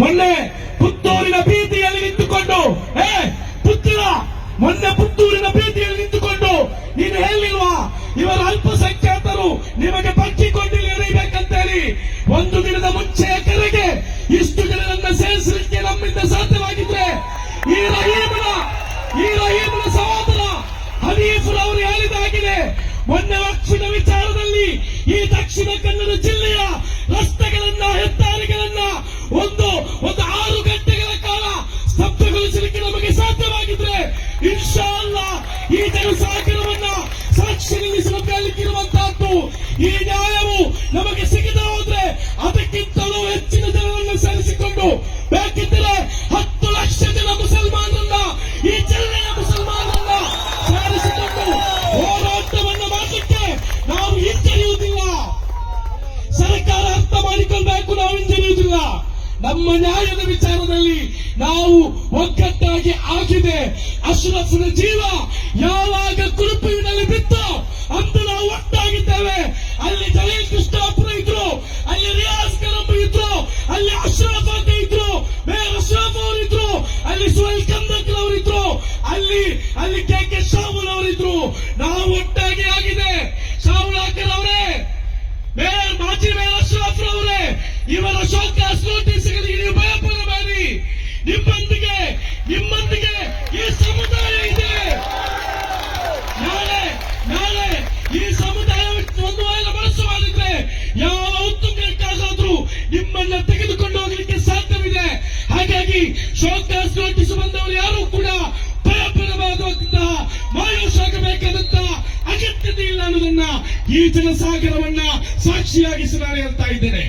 ಮೊನ್ನೆ ಪುತ್ತೂರಿನ ಬೀದಿಯಲ್ಲಿ ನಿಂತುಕೊಂಡು ಮೊನ್ನೆ ಪುತ್ತೂರಿನ ಬೀದಿಯಲ್ಲಿ ನಿಂತುಕೊಂಡು ನೀನು ಹೇಳಿಲ್ವಾ ಇವರ ಅಲ್ಪಸಂಖ್ಯಾತರು ನಿಮಗೆ ಬಚ್ಚಿಕೊಂಡಿಲ್ಲ ಎಳೆಯಬೇಕಂತೇಳಿ? ಒಂದು ದಿನದ ಮುಂಚೆಯ ಕರೆಗೆ ಇಷ್ಟು ಜನರನ್ನ ಸೇರಿಸಲಿಕ್ಕೆ ನಮ್ಮಿಂದ ಸಾಧ್ಯವಾಗಿದ್ರೆ ಈ ರಹೀಮನ ಸಹೋದರ ಹನೀಫ್ರವರು ಹೇಳಿದಾಗಿದೆ. ಮೊನ್ನೆ ವಕ್ಫಿನ ವಿಚಾರದಲ್ಲಿ ಈ ದಕ್ಷಿಣ ಕನ್ನಡ ಜಿಲ್ಲೆಯ ರಸ್ತೆಗಳನ್ನ ಹೆದ್ದಾರಿಗಳನ್ನ ಒಂದು 6 ಗಂಟೆಗಳ ಕಾಲ ಸ್ತಬ್ಧಗೊಳಿಸಲಿಕ್ಕೆ ನಮಗೆ ಸಾಧ್ಯವಾಗಿದ್ರೆ ಇನ್ಶಾ ಅಲ್ಲಾ ಈ ಜನಸಾಗರವನ್ನ ಸಾಕ್ಷಿ ನಿಲ್ಲಿಸಲು ಕೇಳಿರುವಂತಹದ್ದು. ಈ ನ್ಯಾಯವು ನಮಗೆ ಸಿಗದೆ ಹೋದ್ರೆ ಅದಕ್ಕಿಂತಲೂ ಹೆಚ್ಚಿನ ಜನರನ್ನು ಸೇರಿಸಿಕೊಂಡು ಬೇಕಿದ್ದರೆ 10 ಲಕ್ಷ ಜನ ಮುಸಲ್ಮಾನರನ್ನ ಈ ಜಿಲ್ಲೆಯ ಮುಸಲ್ಮಾನರನ್ನ ಸೇರಿಸಿಕೊಂಡು ಹೋರಾಟವನ್ನು ಮಾಡಲಿಕ್ಕೆ ನಾವು ಹಿಂಜರಿಯುವುದಿಲ್ಲ. ಸರ್ಕಾರ ಅರ್ಥ ಮಾಡಿಕೊಳ್ಬೇಕು, ನಾವು ಹಿಂಜರಿಯುವುದಿಲ್ಲ. ನಮ್ಮ ನ್ಯಾಯದ ವಿಚಾರದಲ್ಲಿ ನಾವು ಒಗ್ಗಟ್ಟಾಗಿ ಆಗಿದೆ. ಅಶ್ರಫ್ನ ಜೀವ ಯಾವಾಗ ಕುರುಪುವಿನಲ್ಲಿ ಬಿತ್ತು ಅಂದು ನಾವು ಒಟ್ಟಾಗಿದ್ದೇವೆ. ಅಲ್ಲಿ ಜಲೀಲ್ ಕೃಷ್ಣಾಪುರ ಇದ್ರು, ಅಲ್ಲಿ ರಿಯಾಜ್ ಕರಂಬ ಇದ್ರು, ಅಲ್ಲಿ ಅಶ್ರಫ್ ಅಂತ ಇದ್ರು, ಮೇಯರ್ ಅಶ್ರಫ್ ಅವರಿದ್ರು, ಅಲ್ಲಿ ಸುಹೈಲ್ ಕಂದಕಲ್ ಅವರಿದ್ರು, ಅಲ್ಲಿ ಕೆ ಶಾಹುಲ್ ಅವರಿದ್ರು. ನಾವು ಒಟ್ಟಾಗಿ ಆಗಿದೆ. ಶಾಹುಲಾಕರ್ ಅವರೇ, ಮಾಜಿ ಮೇಯರ್ ಅಶ್ರಫ್ ಅವರೇ, ಇವರ ಶೋಕಾಸ್ ನೋಟಿಸ್ಗಳಿಗೆ ನೀವು ಭಯಪಡಬೇಡಿ. ನಿಮ್ಮೊಂದಿಗೆ ಈ ಸಮುದಾಯ ಇದೆ. ನಾಳೆ ಈ ಸಮುದಾಯ ಒಂದು ವೇಳೆ ಮನಸ್ಸು ಮಾಡಿದ್ರೆ ಯಾವ ಉತ್ತುಂಗಕ್ಕಾದರೂ ನಿಮ್ಮನ್ನ ತೆಗೆದುಕೊಂಡು ಹೋಗಲಿಕ್ಕೆ ಸಾಧ್ಯವಿದೆ. ಹಾಗಾಗಿ ಶೋಕಾಸ್ ನೋಟಿಸ್ ಬಂದವರು ಯಾರು ಕೂಡ ಭಯಪಡಬಹುದಂತಹ ಮಾಯೂಷ ಆಗಬೇಕಾದಂತಹ ಅಗತ್ಯತೆ ಇಲ್ಲ ಅನ್ನೋದನ್ನ ಈ ಜನಸಾಗರವನ್ನ ಸಾಕ್ಷಿಯಾಗಿಸಿ ನಾನು ಹೇಳ್ತಾ ಇದ್ದೇನೆ.